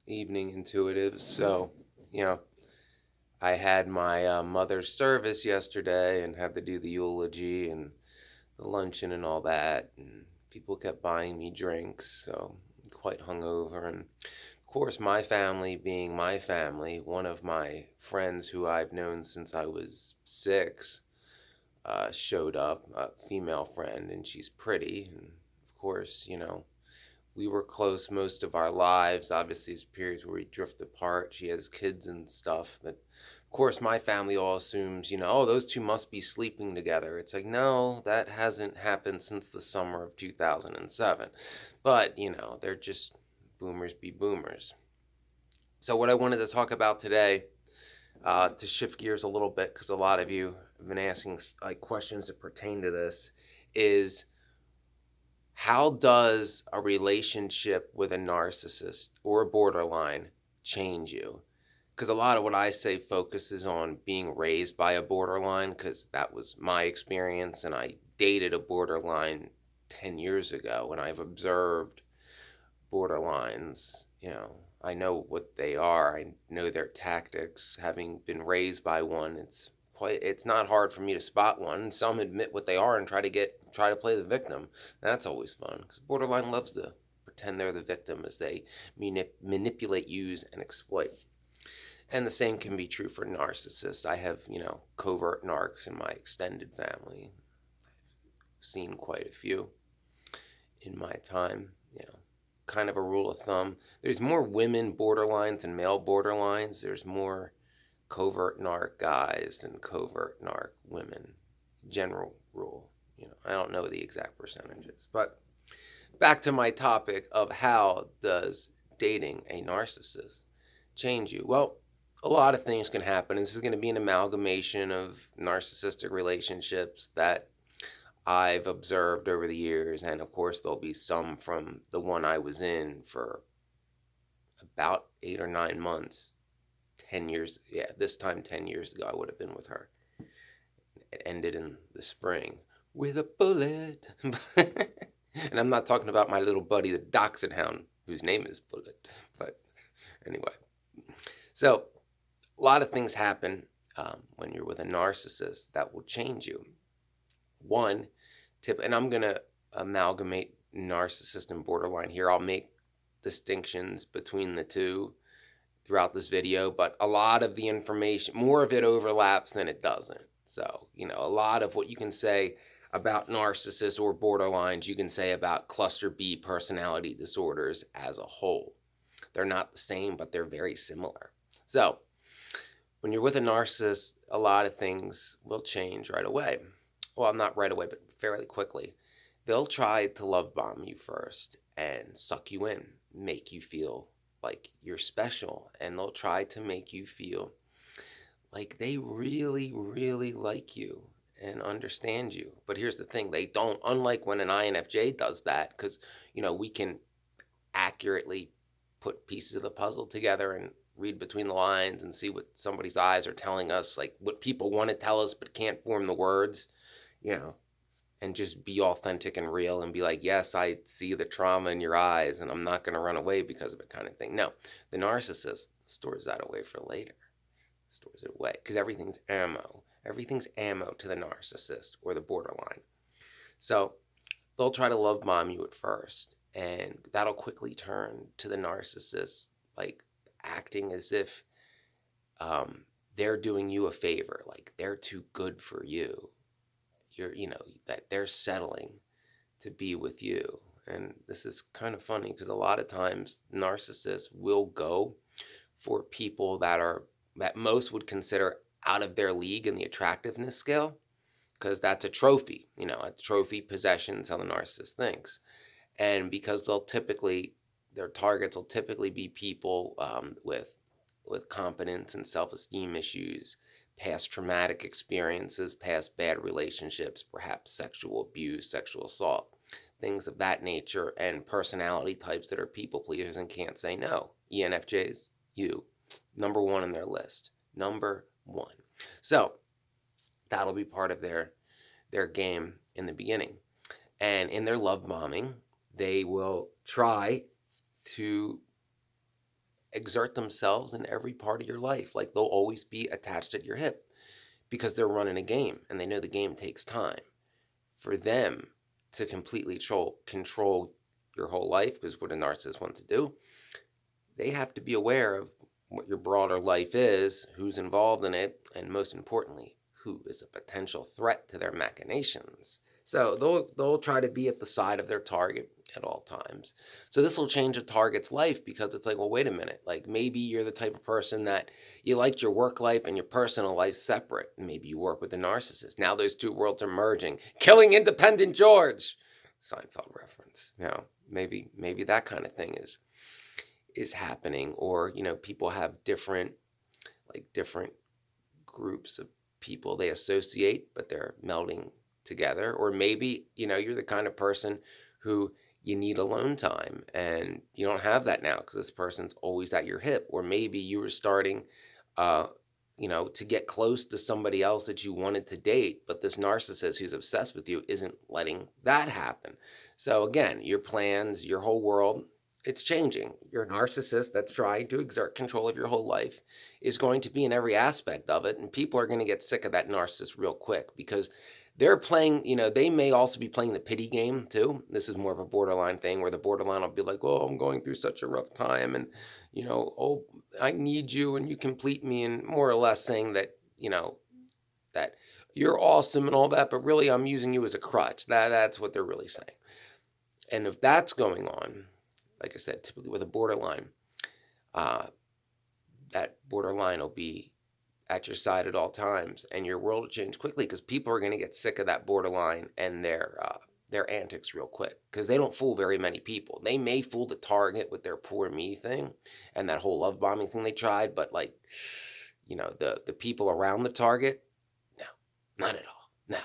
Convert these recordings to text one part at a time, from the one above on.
evening, intuitive. So, you know, I had my mother's service yesterday and had to do the eulogy and the luncheon and all that. And people kept buying me drinks, so I'm quite hungover. And of course, my family being my family, one of my friends who I've known since I was 6 showed up, a female friend, and she's pretty. And of course, we were close most of our lives. Obviously, there's periods where we drift apart. She has kids and stuff. But of course, my family all assumes, oh, those two must be sleeping together. It's like, no, that hasn't happened since the summer of 2007. But, they're just boomers be boomers. So, what I wanted to talk about today, to shift gears a little bit, because a lot of you have been asking like questions that pertain to this, is how does a relationship with a narcissist or a borderline change you? Because a lot of what I say focuses on being raised by a borderline, because that was my experience, and I dated a borderline 10 years ago, and I've observed borderlines. I know what they are, I know their tactics. Having been raised by one, it's not hard for me to spot one. Some admit what they are and try to play the victim. That's always fun because borderline loves to pretend they're the victim as they manipulate, use, and exploit. And the same can be true for narcissists. I have, covert narcs in my extended family. I've seen quite a few in my time. Kind of a rule of thumb. There's more women borderlines than male borderlines. There's more covert narc guys than covert narc women. General rule. I don't know the exact percentages. But back to my topic of how does dating a narcissist change you? Well, a lot of things can happen. This is going to be an amalgamation of narcissistic relationships that I've observed over the years. And of course, there'll be some from the one I was in for about 8 or 9 months, 10 years. Yeah, this time 10 years ago, I would have been with her. It ended in the spring with a bullet. And I'm not talking about my little buddy, the Dachshund Hound, whose name is Bullet. But anyway, so a lot of things happen when you're with a narcissist that will change you. One tip, and I'm going to amalgamate narcissist and borderline here. I'll make distinctions between the two throughout this video, but a lot of the information, more of it overlaps than it doesn't. So, a lot of what you can say about narcissists or borderlines, you can say about cluster B personality disorders as a whole. They're not the same, but they're very similar. So, when you're with a narcissist, a lot of things will change right away. Well, not right away, but fairly quickly. They'll try to love bomb you first and suck you in, make you feel like you're special, and they'll try to make you feel like they really, really like you and understand you. But here's the thing, they don't, unlike when an INFJ does that, because, we can accurately put pieces of the puzzle together and read between the lines and see what somebody's eyes are telling us, like what people want to tell us but can't form the words, you know, and just be authentic and real and be like, yes, I see the trauma in your eyes and I'm not going to run away because of it, kind of thing. No, the narcissist stores that away for later, stores it away because everything's ammo. Everything's ammo to the narcissist or the borderline. So they'll try to love bomb you at first, and that'll quickly turn to the narcissist like acting as if they're doing you a favor, like they're too good for you. That they're settling to be with you. And this is kind of funny because a lot of times narcissists will go for people that most would consider out of their league in the attractiveness scale, because that's a trophy, a trophy possession is how the narcissist thinks. And because their targets will typically be people with confidence and self-esteem issues, past traumatic experiences, past bad relationships, perhaps sexual abuse, sexual assault, things of that nature, and personality types that are people pleasers and can't say no. ENFJs, number one on their list. Number one. So that'll be part of their game in the beginning. And in their love bombing, they will try to exert themselves in every part of your life. Like they'll always be attached at your hip because they're running a game and they know the game takes time. For them to completely control your whole life, because what a narcissist wants to do, they have to be aware of what your broader life is, who's involved in it, and most importantly, who is a potential threat to their machinations. So they'll try to be at the side of their target at all times. So this will change a target's life because it's like, well, wait a minute. Like maybe you're the type of person that you liked your work life and your personal life separate. Maybe you work with a narcissist. Now those two worlds are merging. Killing Independent George. Seinfeld reference. Maybe that kind of thing is happening, or people have different groups of people they associate, but they're melding together. Or maybe you're the kind of person who you need alone time and you don't have that now because this person's always at your hip. Or maybe you were starting uh to get close to somebody else that you wanted to date, but this narcissist who's obsessed with you isn't letting that happen. So again, your plans, your whole world, it's changing. Your narcissist that's trying to exert control of your whole life is going to be in every aspect of it, and people are going to get sick of that narcissist real quick because they're playing, they may also be playing the pity game too. This is more of a borderline thing where the borderline will be like, oh, I'm going through such a rough time, and oh, I need you and you complete me, and more or less saying that, that you're awesome and all that, but really I'm using you as a crutch. That's what they're really saying. And if that's going on, like I said, typically with a borderline, uh, that borderline will be at your side at all times, and your world will change quickly because people are going to get sick of that borderline and their antics real quick because they don't fool very many people. They may fool the target with their poor me thing and that whole love bombing thing they tried, but the people around the target, no, not at all. No.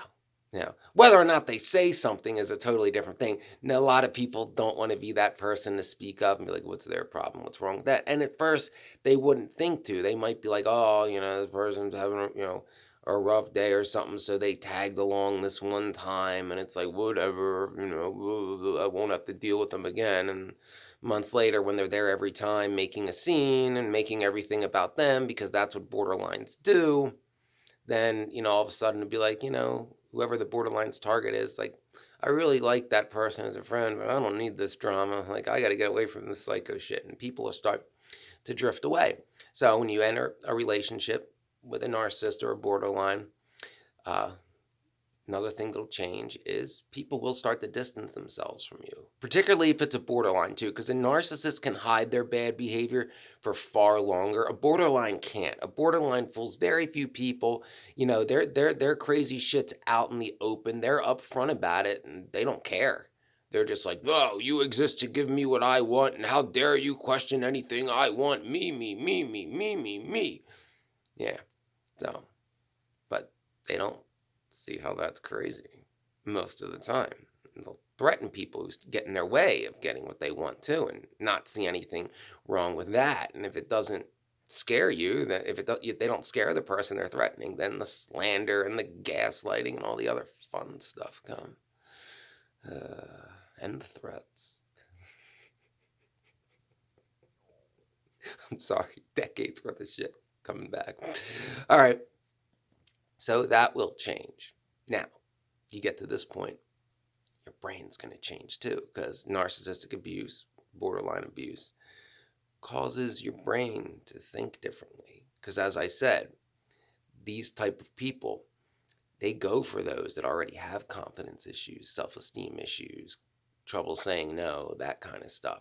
Yeah. Whether or not they say something is a totally different thing. Now, a lot of people don't want to be that person to speak up and be like, what's their problem? What's wrong with that? And at first, they wouldn't think to. They might be like, oh, this person's having, a rough day or something. So they tagged along this one time. And it's like, whatever, I won't have to deal with them again. And months later, when they're there every time making a scene and making everything about them, because that's what borderlines do, then all of a sudden it'd be like, whoever the borderline's target is, like, I really like that person as a friend, but I don't need this drama. Like, I got to get away from this psycho shit, and people will start to drift away. So when you enter a relationship with a narcissist or a borderline, uh, another thing that'll change is people will start to distance themselves from you, particularly if it's a borderline too, because a narcissist can hide their bad behavior for far longer. A borderline can't. A borderline fools very few people. Their crazy shit's out in the open. They're upfront about it, and they don't care. They're just like, oh, you exist to give me what I want, and how dare you question anything I want? Me, me, me, me, me, me, me. Yeah. So, but they don't see how that's crazy most of the time. They'll threaten people who get in their way of getting what they want too, and not see anything wrong with that. And if it doesn't scare you, that if they don't scare the person they're threatening, then the slander and the gaslighting and all the other fun stuff come, and the threats. I'm sorry, decades worth of shit coming back. All right. So that will change. Now, you get to this point, your brain's going to change too, because narcissistic abuse, borderline abuse, causes your brain to think differently. Because as I said, these type of people, they go for those that already have confidence issues, self-esteem issues, trouble saying no, that kind of stuff.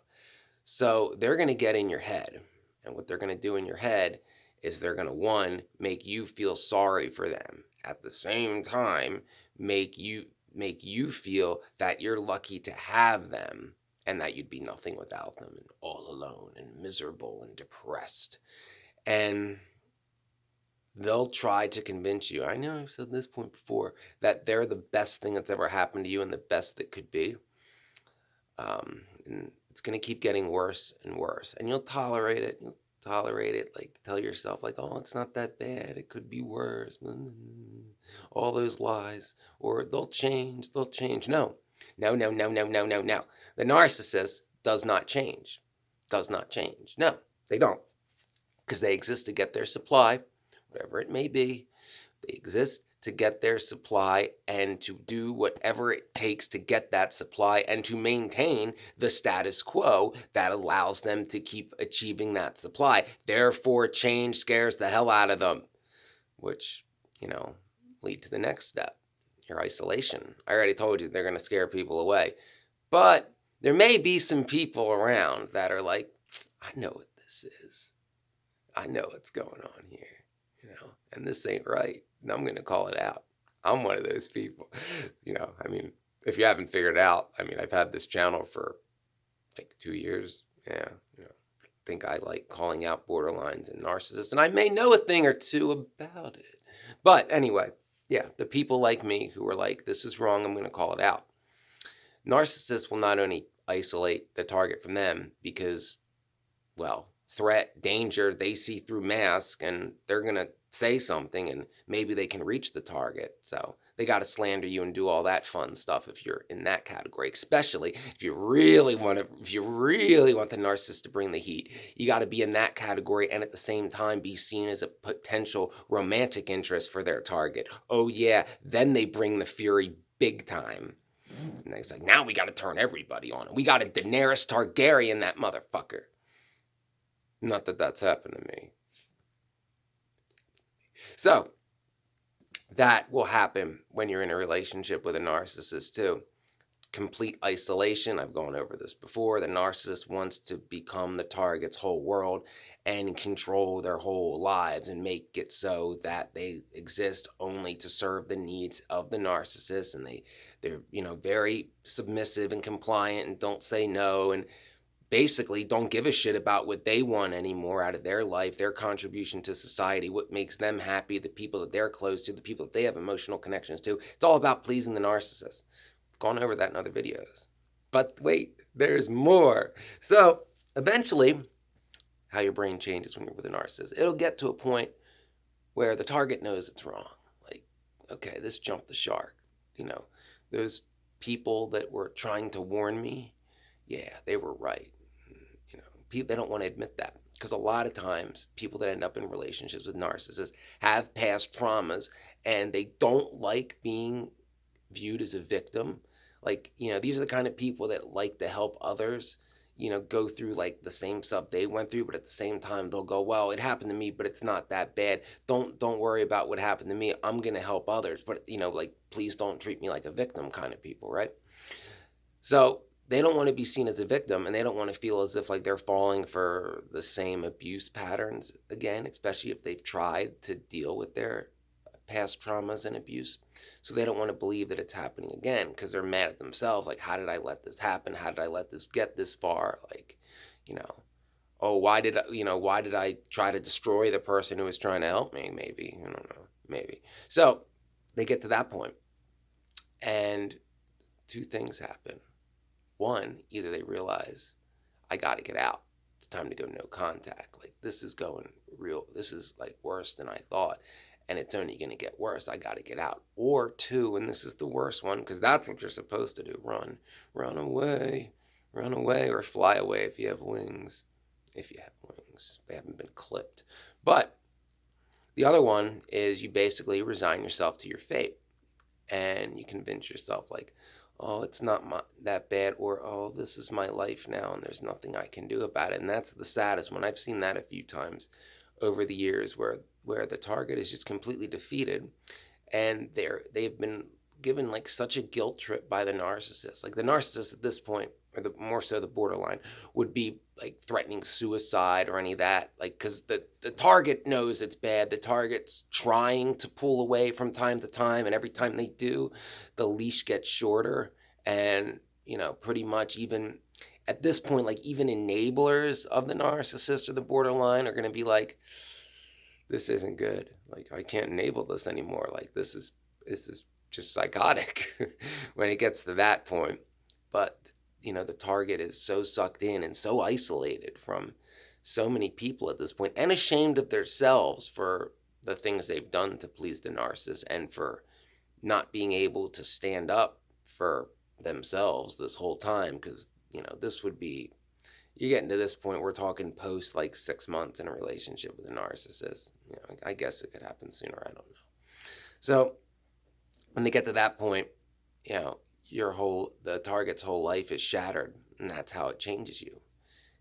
So they're going to get in your head. And what they're going to do in your head is they're going to, one, make you feel sorry for them. At the same time, make you feel that you're lucky to have them and that you'd be nothing without them and all alone and miserable and depressed. And they'll try to convince you, I know I've said this point before, that they're the best thing that's ever happened to you and the best that could be. And it's going to keep getting worse and worse. And you'll tolerate it. You'll tolerate it, like tell yourself, like, oh, it's not that bad. It could be worse. All those lies. Or they'll change. They'll change. No. No, no, no, no, no, no, no. The narcissist does not change. Does not change. No. They don't, because they exist to get their supply, whatever it may be. They exist to get their supply and to do whatever it takes to get that supply and to maintain the status quo that allows them to keep achieving that supply. Therefore, change scares the hell out of them, which, lead to the next step, your isolation. I already told you they're going to scare people away. But there may be some people around that are like, I know what this is. I know what's going on here, and this ain't right. And I'm going to call it out. I'm one of those people, if you haven't figured it out, I've had this channel for like 2 years. Yeah, I think I like calling out borderlines and narcissists, and I may know a thing or two about it. But anyway, yeah, the people like me who are like, this is wrong, I'm going to call it out. Narcissists will not only isolate the target from them because, well, threat, danger, they see through mask and they're going to say something and maybe they can reach the target. So they got to slander you and do all that fun stuff if you're in that category, especially if you really want the narcissist to bring the heat. You got to be in that category and at the same time be seen as a potential romantic interest for their target. Oh yeah, then they bring the fury big time. And it's like, now we got to turn everybody on. We got to Daenerys Targaryen that motherfucker. Not that that's happened to me. So, that will happen when you're in a relationship with a narcissist too. Complete isolation. I've gone over this before. The narcissist wants to become the target's whole world and control their whole lives and make it so that they exist only to serve the needs of the narcissist. And they're very submissive and compliant and don't say no and basically don't give a shit about what they want anymore out of their life, their contribution to society, what makes them happy, the people that they're close to, the people that they have emotional connections to. It's all about pleasing the narcissist. I've gone over that in other videos. But wait, there's more. So eventually, how your brain changes when you're with a narcissist, it'll get to a point where the target knows it's wrong. Like, okay, this jumped the shark. Those people that were trying to warn me, yeah, they were right. People, they don't want to admit that because a lot of times people that end up in relationships with narcissists have past traumas and they don't like being viewed as a victim. Like, these are the kind of people that like to help others, go through like the same stuff they went through, but at the same time they'll go, well, it happened to me, but it's not that bad. Don't worry about what happened to me. I'm going to help others, but like, please don't treat me like a victim kind of people, right? So they don't want to be seen as a victim and they don't want to feel as if like they're falling for the same abuse patterns again, especially if they've tried to deal with their past traumas and abuse. So they don't want to believe that it's happening again because they're mad at themselves. Like, how did I let this happen? How did I let this get this far? Like, oh, why did I try to destroy the person who was trying to help me? Maybe, I don't know, maybe. So they get to that point and two things happen. One, either they realize, I got to get out. It's time to go no contact. Like, this is going real. This is like worse than I thought. And it's only going to get worse. I got to get out. Or two, and this is the worst one, because that's what you're supposed to do. Run away, or fly away if you have wings. If you have wings, they haven't been clipped. But the other one is you basically resign yourself to your fate. And you convince yourself like, oh, it's not that bad, or oh, this is my life now and there's nothing I can do about it. And that's the saddest one. I've seen that a few times over the years where the target is just completely defeated and they've been given like such a guilt trip by the narcissist. Like the narcissist at this point, or more so the borderline, would be like threatening suicide or any of that. Like, because the target knows it's bad. The target's trying to pull away from time to time, and every time they do, the leash gets shorter. And, pretty much even at this point, like even enablers of the narcissist or the borderline are going to be like, this isn't good. Like, I can't enable this anymore. Like, this is just psychotic when it gets to that point. But the target is so sucked in and so isolated from so many people at this point and ashamed of themselves for the things they've done to please the narcissist and for not being able to stand up for themselves this whole time. Because, this would be, you're getting to this point, we're talking post like 6 months in a relationship with a narcissist. I guess it could happen sooner. I don't know. So when they get to that point, you know, the target's whole life is shattered, and that's how it changes you.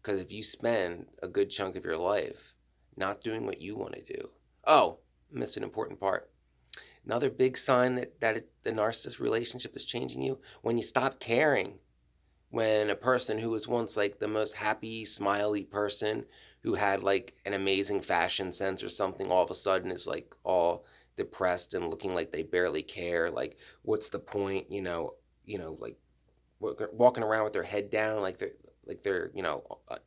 Because if you spend a good chunk of your life not doing what you want to do, oh, missed an important part. Another big sign the narcissist relationship is changing you when you stop caring. When a person who was once like the most happy, smiley person who had like an amazing fashion sense or something, all of a sudden is like all depressed and looking like they barely care. Like, what's the point? Like walking around with their head down, like they're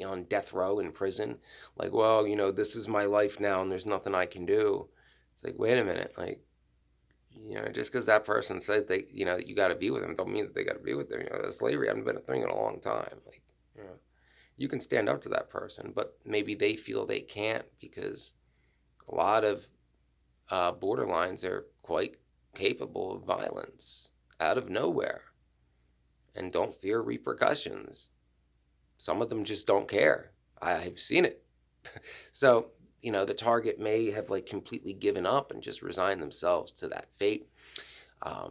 on death row in prison. Like, well, this is my life now, and there's nothing I can do. It's like, wait a minute, like, just because that person says you got to be with them, don't mean that they got to be with them. The slavery hasn't been a thing in a long time. Like, you know, you can stand up to that person, but maybe they feel they can't because a lot of borderlines are quite capable of violence out of nowhere and don't fear repercussions. Some of them just don't care. I've seen it. So, the target may have like completely given up and just resigned themselves to that fate.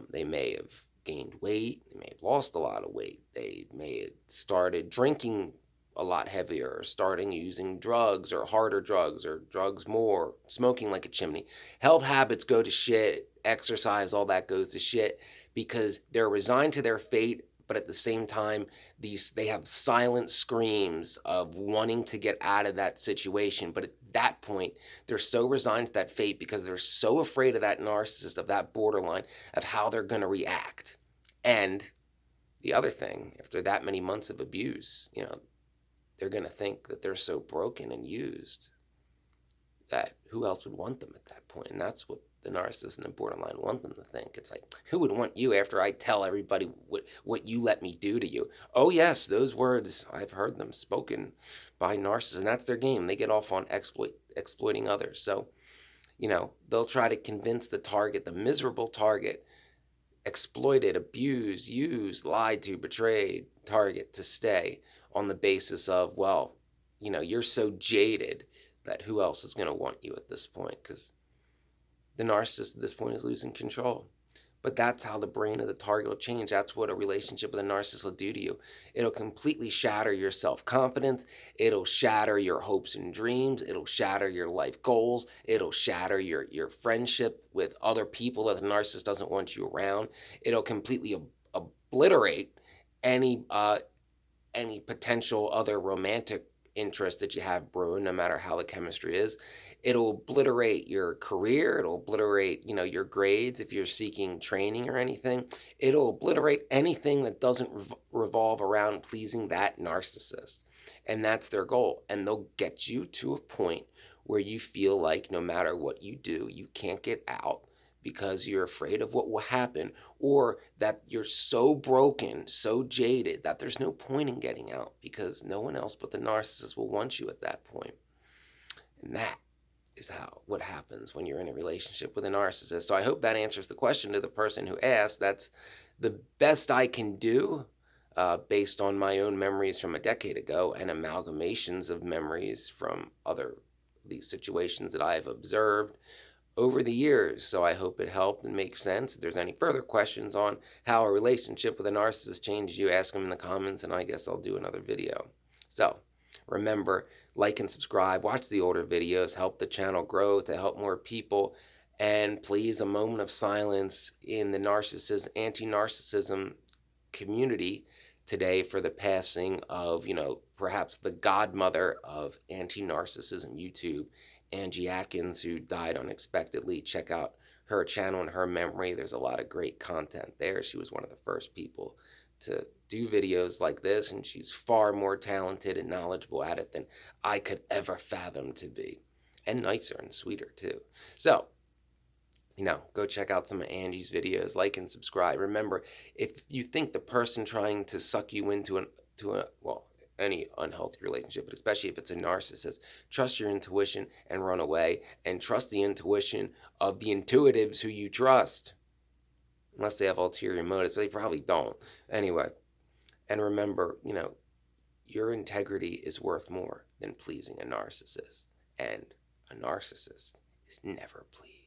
They may have gained weight. They may have lost a lot of weight. They may have started drinking a lot heavier, or starting using drugs or harder drugs or drugs more, smoking like a chimney. Health habits go to shit. Exercise, all that goes to shit because they're resigned to their fate. But at the same time, they have silent screams of wanting to get out of that situation. But at that point, they're so resigned to that fate because they're so afraid of that narcissist, of that borderline, of how they're going to react. And the other thing, after that many months of abuse, they're going to think that they're so broken and used that who else would want them at that point? And that's what the narcissist and the borderline want them to think. It's like, who would want you after I tell everybody what you let me do to you? Oh, yes, those words, I've heard them spoken by narcissists, and that's their game. They get off on exploiting others. So, they'll try to convince the target, the miserable target, exploited, abused, used, lied to, betrayed target to stay on the basis of, well, you're so jaded that who else is going to want you at this point? Because the narcissist at this point is losing control. But that's how the brain of the target will change. That's what a relationship with a narcissist will do to you. It'll completely shatter your self-confidence. It'll shatter your hopes and dreams. It'll shatter your life goals. It'll shatter your friendship with other people that the narcissist doesn't want you around. It'll completely obliterate any potential other romantic interest that you have brewing, no matter how the chemistry is. It'll obliterate your career. It'll obliterate, your grades if you're seeking training or anything. It'll obliterate anything that doesn't revolve around pleasing that narcissist. And that's their goal. And they'll get you to a point where you feel like no matter what you do, you can't get out because you're afraid of what will happen, or that you're so broken, so jaded that there's no point in getting out because no one else but the narcissist will want you at that point. And that is what happens when you're in a relationship with a narcissist. So I hope that answers the question to the person who asked. That's the best I can do based on my own memories from a decade ago and amalgamations of memories from these situations that I've observed over the years. So I hope it helped and makes sense. If there's any further questions on how a relationship with a narcissist changes you, ask them in the comments, and I guess I'll do another video. So remember, like and subscribe, watch the older videos, help the channel grow to help more people. And please, a moment of silence in the anti-narcissism community today for the passing of, perhaps the godmother of anti-narcissism YouTube, Angie Atkins, who died unexpectedly. Check out her channel in her memory. There's a lot of great content there. She was one of the first people to do videos like this, and she's far more talented and knowledgeable at it than I could ever fathom to be, and nicer and sweeter too. So, go check out some of Angie's videos, like and subscribe. Remember, if you think the person trying to suck you into any unhealthy relationship, but especially if it's a narcissist, trust your intuition and run away, and trust the intuition of the intuitives who you trust, unless they have ulterior motives, but they probably don't. Anyway, and remember, Your integrity is worth more than pleasing a narcissist, and a narcissist is never pleased.